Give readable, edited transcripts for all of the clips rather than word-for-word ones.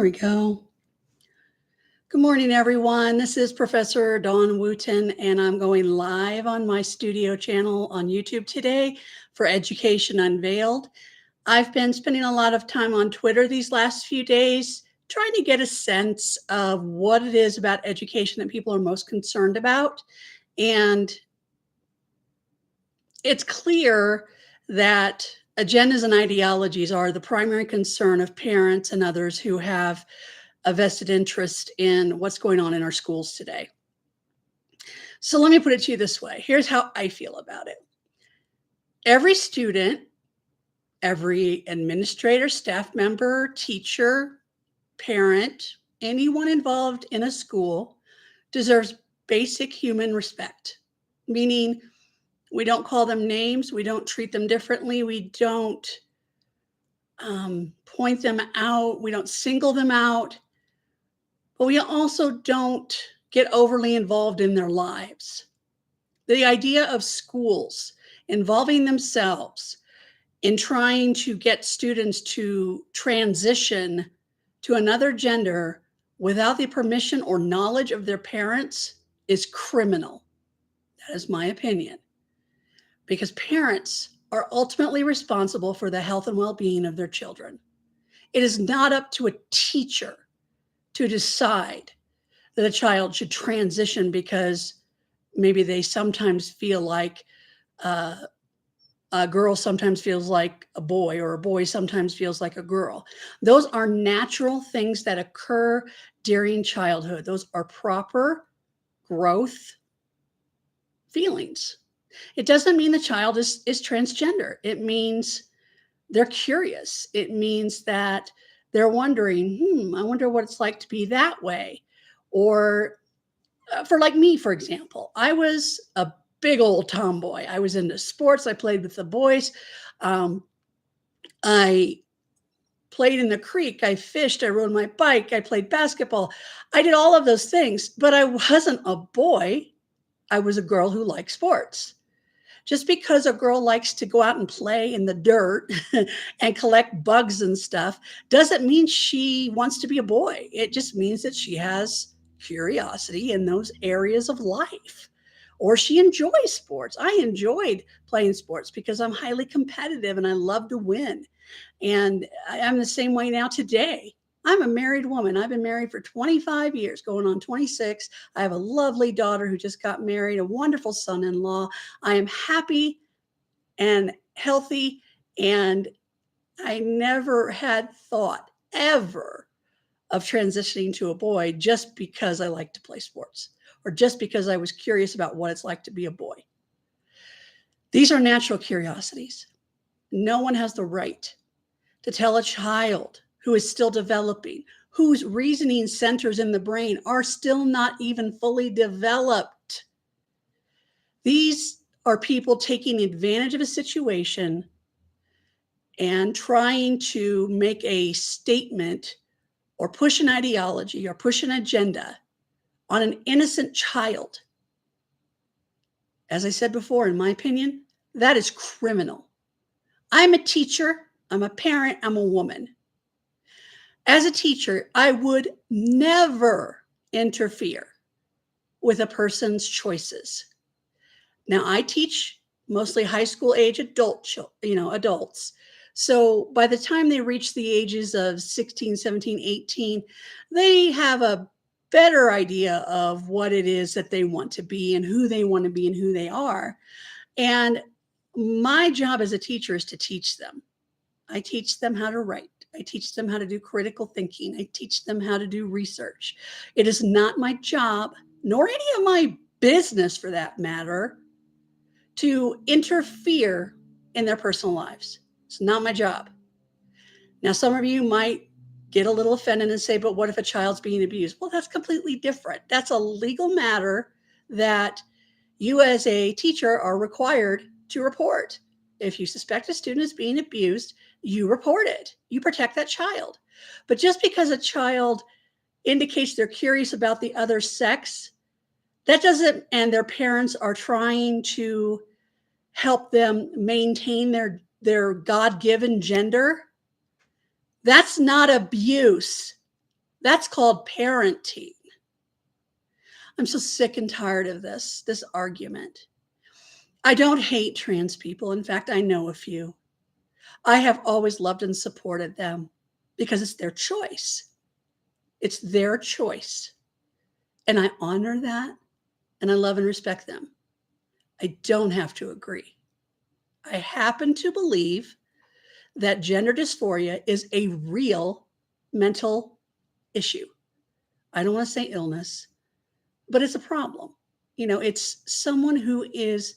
There we go. Good morning, everyone. This is Professor Dawn Wooten, and I'm going live on my studio channel on YouTube today for Education Unveiled. I've been spending a lot of time on Twitter these last few days, trying to get a sense of what it is about education that people are most concerned about. And it's clear that agendas and ideologies are the primary concern of parents and others who have a vested interest in what's going on in our schools today. So let me put it to you this way. Here's how I feel about it. Every student, every administrator, staff member, teacher, parent, anyone involved in a school deserves basic human respect, meaning we don't call them names, we don't treat them differently, we don't point them out, we don't single them out, but we also don't get overly involved in their lives. The idea of schools involving themselves in trying to get students to transition to another gender without the permission or knowledge of their parents is criminal. That is my opinion. Because parents are ultimately responsible for the health and well-being of their children. It is not up to a teacher to decide that a child should transition because maybe they sometimes feel like a girl sometimes feels like a boy, or a boy sometimes feels like a girl. Those are natural things that occur during childhood. Those are proper growth feelings. It doesn't mean the child is transgender. It means they're curious. It means that they're wondering, I wonder what it's like to be that way. Or for like me, for example, I was a big old tomboy. I was into sports. I played with the boys. I played in the creek. I fished. I rode my bike. I played basketball. I did all of those things, but I wasn't a boy. I was a girl who liked sports. Just because a girl likes to go out and play in the dirt and collect bugs and stuff doesn't mean she wants to be a boy. It just means that she has curiosity in those areas of life, or she enjoys sports. I enjoyed playing sports because I'm highly competitive and I love to win. And I'm the same way now today. I'm a married woman. I've been married for 25 years, going on 26. I have a lovely daughter who just got married, a wonderful son-in-law. I am happy and healthy, and I never had thought ever of transitioning to a boy just because I like to play sports, or just because I was curious about what it's like to be a boy. These are natural curiosities. No one has the right to tell a child who is still developing, whose reasoning centers in the brain are still not even fully developed. These are people taking advantage of a situation and trying to make a statement or push an ideology or push an agenda on an innocent child. As I said before, in my opinion, that is criminal. I'm a teacher, I'm a parent, I'm a woman. As a teacher, I would never interfere with a person's choices. Now, I teach mostly high school age adults. So by the time they reach the ages of 16, 17, 18, they have a better idea of what it is that they want to be and who they want to be and who they are. And my job as a teacher is to teach them. I teach them how to write. I teach them how to do critical thinking. I teach them how to do research. It is not my job, nor any of my business for that matter, to interfere in their personal lives. It's not my job. Now, some of you might get a little offended and say, but what if a child's being abused? Well, that's completely different. That's a legal matter that you as a teacher are required to report. If you suspect a student is being abused, you report it. You protect that child. But just because a child indicates they're curious about the other sex, that doesn't, and their parents are trying to help them maintain their God-given gender, that's not abuse. That's called parenting. I'm so sick and tired of this argument. I don't hate trans people. In fact, I know a few. I have always loved and supported them because it's their choice. It's their choice. And I honor that and I love and respect them. I don't have to agree. I happen to believe that gender dysphoria is a real mental issue. I don't want to say illness, but it's a problem. It's someone who is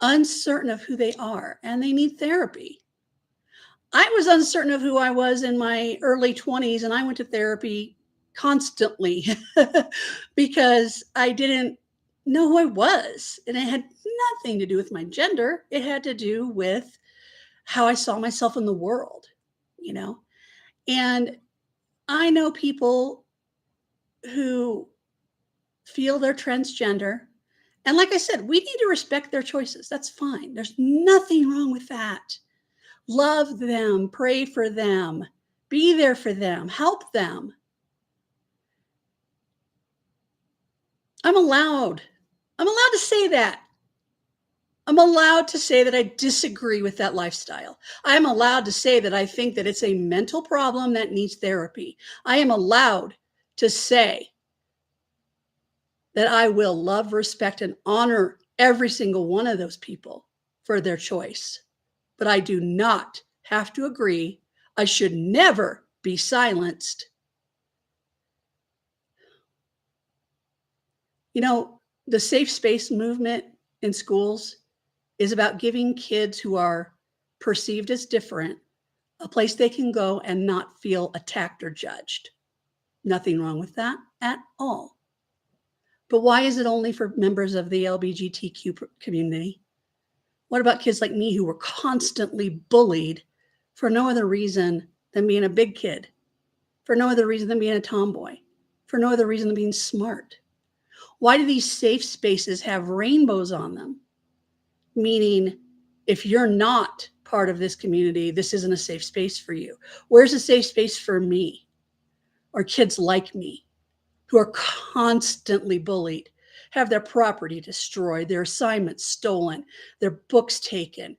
uncertain of who they are and they need therapy. I was uncertain of who I was in my early 20s and I went to therapy constantly because I didn't know who I was. And it had nothing to do with my gender, it had to do with how I saw myself in the world, you know? And I know people who feel they're transgender. And like I said, we need to respect their choices. That's fine. There's nothing wrong with that. Love them, pray for them, be there for them, help them. I'm allowed to say that. I'm allowed to say that I disagree with that lifestyle. I'm allowed to say that I think that it's a mental problem that needs therapy. I am allowed to say that I will love, respect, and honor every single one of those people for their choice. But I do not have to agree. I should never be silenced. The safe space movement in schools is about giving kids who are perceived as different a place they can go and not feel attacked or judged. Nothing wrong with that at all. But why is it only for members of the LGBTQ community? What about kids like me who were constantly bullied for no other reason than being a big kid, for no other reason than being a tomboy, for no other reason than being smart? Why do these safe spaces have rainbows on them? Meaning, if you're not part of this community, this isn't a safe space for you. Where's a safe space for me or kids like me who are constantly bullied, have their property destroyed, their assignments stolen, their books taken,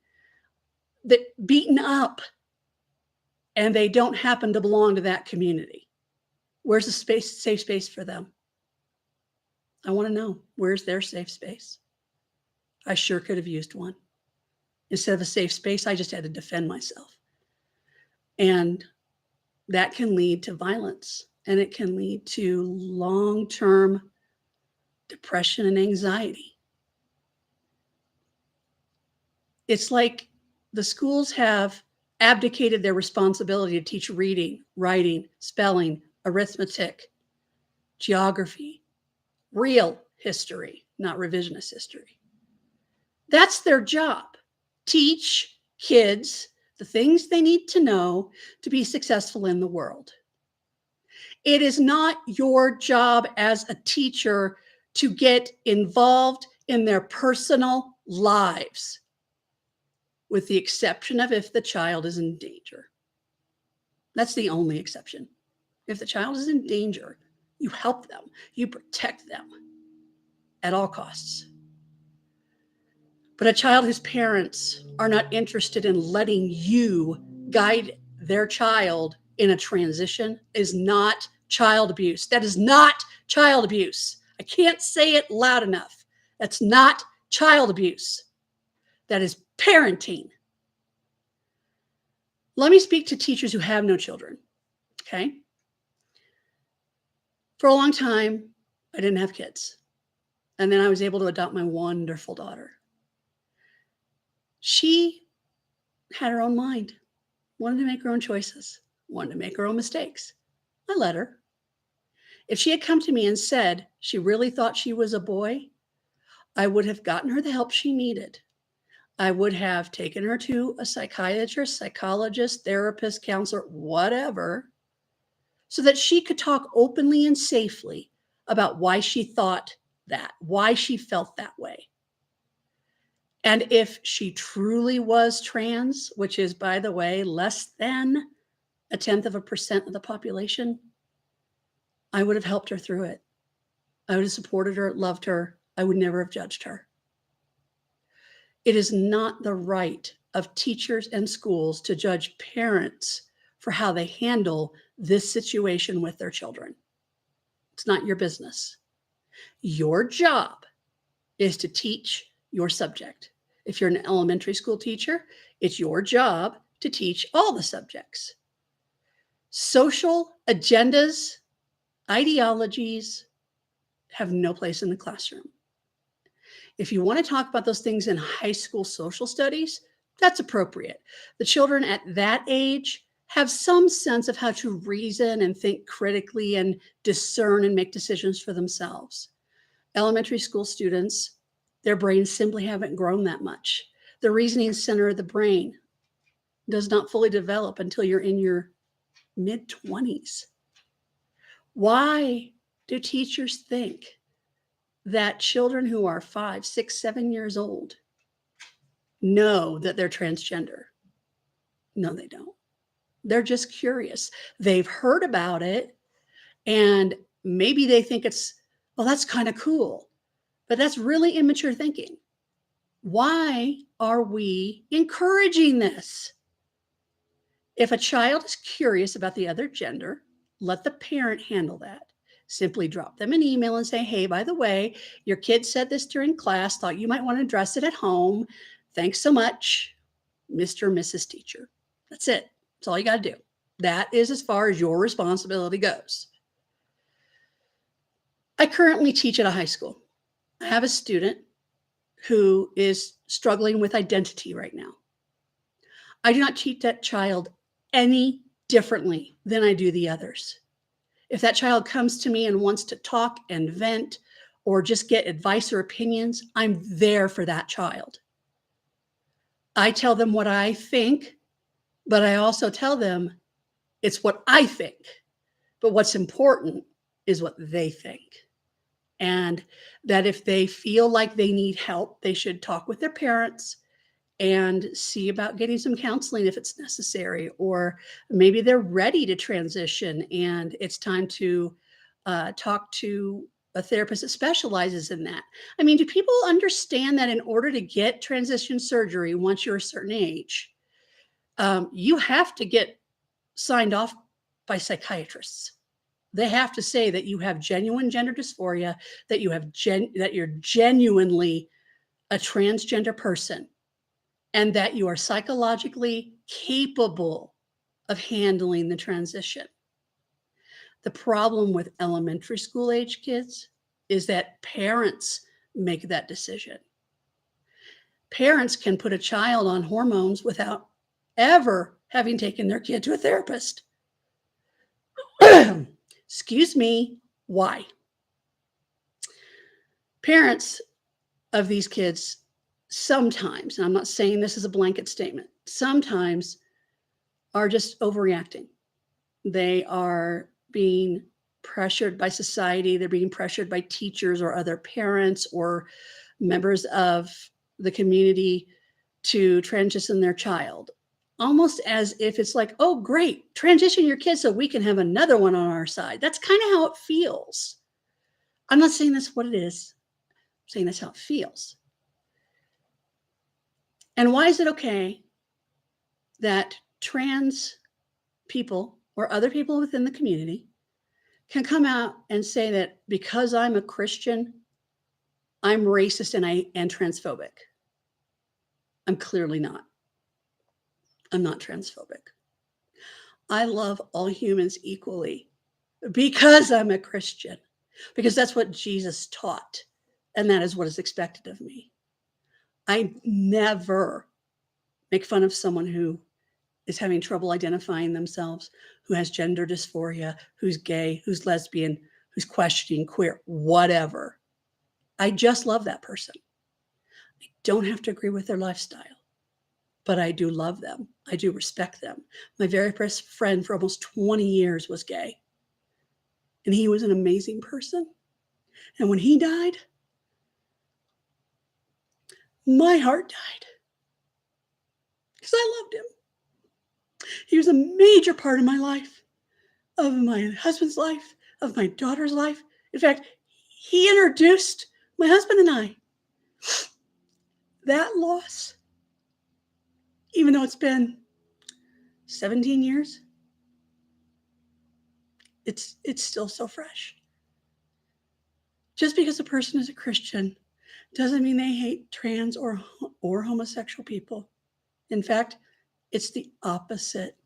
beaten up, and they don't happen to belong to that community? Where's a safe space for them? I want to know, where's their safe space? I sure could have used one. Instead of a safe space, I just had to defend myself. And that can lead to violence, and it can lead to long-term depression and anxiety. It's like the schools have abdicated their responsibility to teach reading, writing, spelling, arithmetic, geography, real history, not revisionist history. That's their job. Teach kids the things they need to know to be successful in the world. It is not your job as a teacher to get involved in their personal lives, with the exception of if the child is in danger. That's the only exception. If the child is in danger, you help them, you protect them at all costs. But a child whose parents are not interested in letting you guide their child in a transition is not child abuse. That is not child abuse. I can't say it loud enough. That's not child abuse. That is parenting. Let me speak to teachers who have no children, okay? For a long time, I didn't have kids. And then I was able to adopt my wonderful daughter. She had her own mind, wanted to make her own choices, wanted to make her own mistakes. I let her. If she had come to me and said she really thought she was a boy, I would have gotten her the help she needed. I would have taken her to a psychiatrist, psychologist, therapist, counselor, whatever, so that she could talk openly and safely about why she thought that, why she felt that way. And if she truly was trans, which is, by the way, less than 0.1% of the population, I would have helped her through it. I would have supported her, loved her. I would never have judged her. It is not the right of teachers and schools to judge parents for how they handle this situation with their children. It's not your business. Your job is to teach your subject. If you're an elementary school teacher, it's your job to teach all the subjects. Social agendas, ideologies have no place in the classroom. If you want to talk about those things in high school social studies, that's appropriate. The children at that age have some sense of how to reason and think critically and discern and make decisions for themselves. Elementary school students, their brains simply haven't grown that much. The reasoning center of the brain does not fully develop until you're in your mid-20s. Why do teachers think that children who are 5, 6, 7 years old know that they're transgender? No, they don't. They're just curious. They've heard about it, and maybe they think it's, well, that's kind of cool, but that's really immature thinking. Why are we encouraging this? If a child is curious about the other gender, let the parent handle that. Simply drop them an email and say, hey, by the way, your kid said this during class, thought you might want to address it at home. Thanks so much, Mr. or Mrs. Teacher. That's it. That's all you got to do. That is as far as your responsibility goes. I currently teach at a high school. I have a student who is struggling with identity right now. I do not treat that child any differently than I do the others. If that child comes to me and wants to talk and vent or just get advice or opinions, I'm there for that child. I tell them what I think, but I also tell them it's what I think. But what's important is what they think. And that if they feel like they need help, they should talk with their parents and see about getting some counseling if it's necessary, or maybe they're ready to transition and it's time to talk to a therapist that specializes in that. I mean, do people understand that in order to get transition surgery once you're a certain age, you have to get signed off by psychiatrists? They have to say that you have genuine gender dysphoria, that you have that you're genuinely a transgender person, and that you are psychologically capable of handling the transition. The problem with elementary school age kids is that parents make that decision. Parents can put a child on hormones without ever having taken their kid to a therapist. Excuse me, why? Parents of these kids sometimes, and I'm not saying this is a blanket statement, sometimes are just overreacting. They are being pressured by society. They're being pressured by teachers or other parents or members of the community to transition their child, almost as if it's like, oh, great, transition your kid so we can have another one on our side. That's kind of how it feels. I'm not saying that's what it is. I'm saying that's how it feels. And why is it okay that trans people or other people within the community can come out and say that because I'm a Christian, I'm racist and transphobic? I'm clearly not. I'm not transphobic. I love all humans equally because I'm a Christian, because that's what Jesus taught, and that is what is expected of me. I never make fun of someone who is having trouble identifying themselves, who has gender dysphoria, who's gay, who's lesbian, who's questioning, queer, whatever. I just love that person. I don't have to agree with their lifestyle, but I do love them. I do respect them. My very best friend for almost 20 years was gay, and he was an amazing person. And when he died, my heart died because I loved him. He was a major part of my life, of my husband's life, of my daughter's life. In fact, he introduced my husband and I. That loss, even though it's been 17 years, it's still so fresh. Just because a person is a Christian doesn't mean they hate trans or homosexual people. In fact, it's the opposite.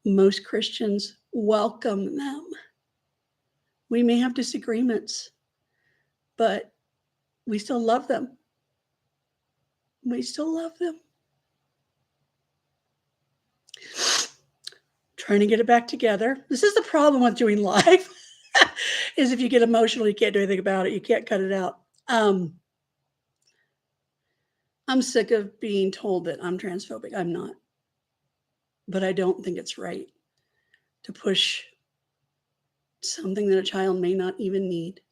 Most Christians welcome them. We may have disagreements, but we still love them. We still love them. Trying to get it back together. This is the problem with doing live, is if you get emotional, you can't do anything about it. You can't cut it out. I'm sick of being told that I'm transphobic. I'm not. But I don't think it's right to push something that a child may not even need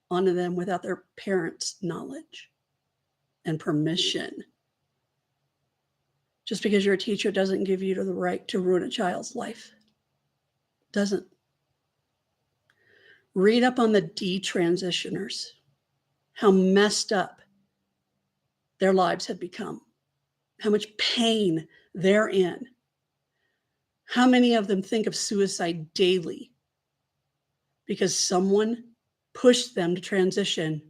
onto them without their parents' knowledge and permission. Just because you're a teacher doesn't give you the right to ruin a child's life. Doesn't. Read up on the detransitioners, how messed up their lives have become, how much pain they're in. How many of them think of suicide daily because someone pushed them to transition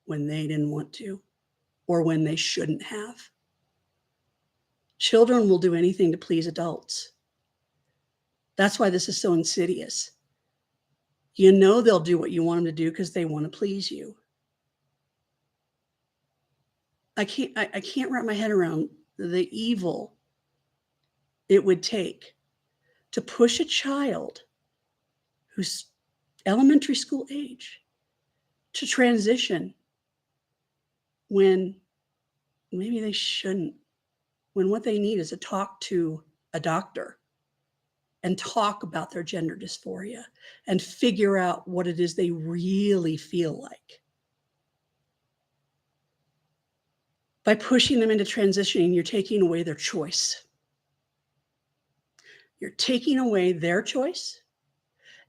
when they didn't want to or when they shouldn't have? Children will do anything to please adults. That's why this is so insidious. You know they'll do what you want them to do because they want to please you. I can't wrap my head around the evil it would take to push a child who's elementary school age to transition when maybe they shouldn't, when what they need is to talk to a doctor and talk about their gender dysphoria and figure out what it is they really feel like. By pushing them into transitioning, you're taking away their choice. You're taking away their choice,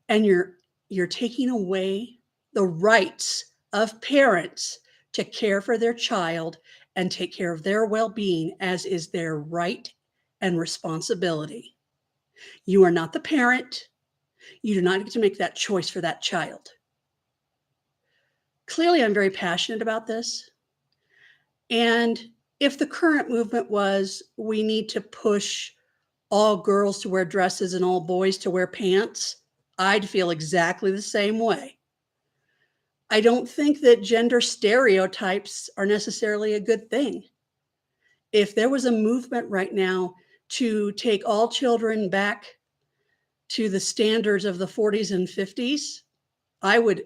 and you're taking away the rights of parents to care for their child and take care of their well-being, as is their right and responsibility. You are not the parent. You do not get to make that choice for that child. Clearly, I'm very passionate about this. And if the current movement was, we need to push all girls to wear dresses and all boys to wear pants, I'd feel exactly the same way. I don't think that gender stereotypes are necessarily a good thing. If there was a movement right now to take all children back to the standards of the 40s and 50s, I would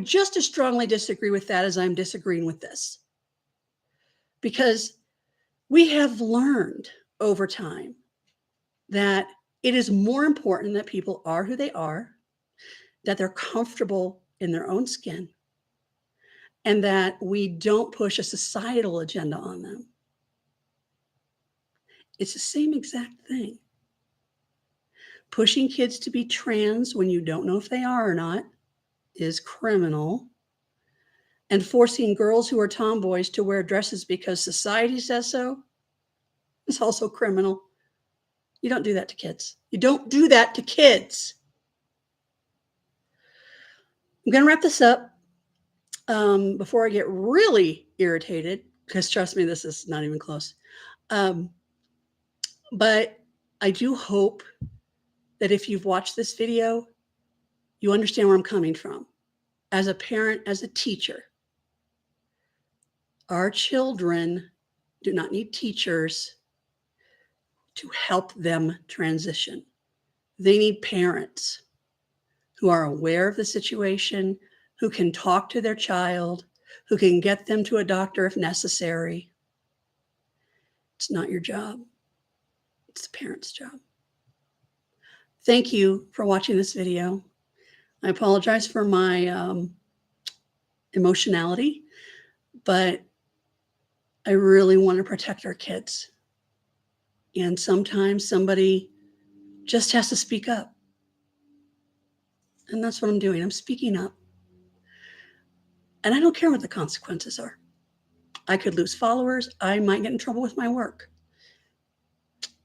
just as strongly disagree with that as I'm disagreeing with this. Because we have learned over time that it is more important that people are who they are, that they're comfortable in their own skin, and that we don't push a societal agenda on them. It's the same exact thing. Pushing kids to be trans when you don't know if they are or not is criminal. And forcing girls who are tomboys to wear dresses because society says so is also criminal. You don't do that to kids. You don't do that to kids. I'm going to wrap this up before I get really irritated, because trust me, this is not even close. But I do hope that if you've watched this video, you understand where I'm coming from. As a parent, as a teacher, our children do not need teachers to help them transition. They need parents who are aware of the situation, who can talk to their child, who can get them to a doctor if necessary. It's not your job. It's the parent's job. Thank you for watching this video. I apologize for my emotionality, but I really want to protect our kids. And sometimes somebody just has to speak up. And that's what I'm doing. I'm speaking up. And I don't care what the consequences are. I could lose followers. I might get in trouble with my work.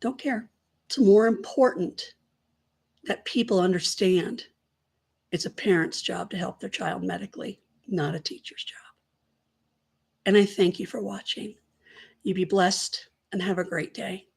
Don't care. It's more important that people understand it's a parent's job to help their child medically, not a teacher's job. And I thank you for watching. You be blessed and have a great day.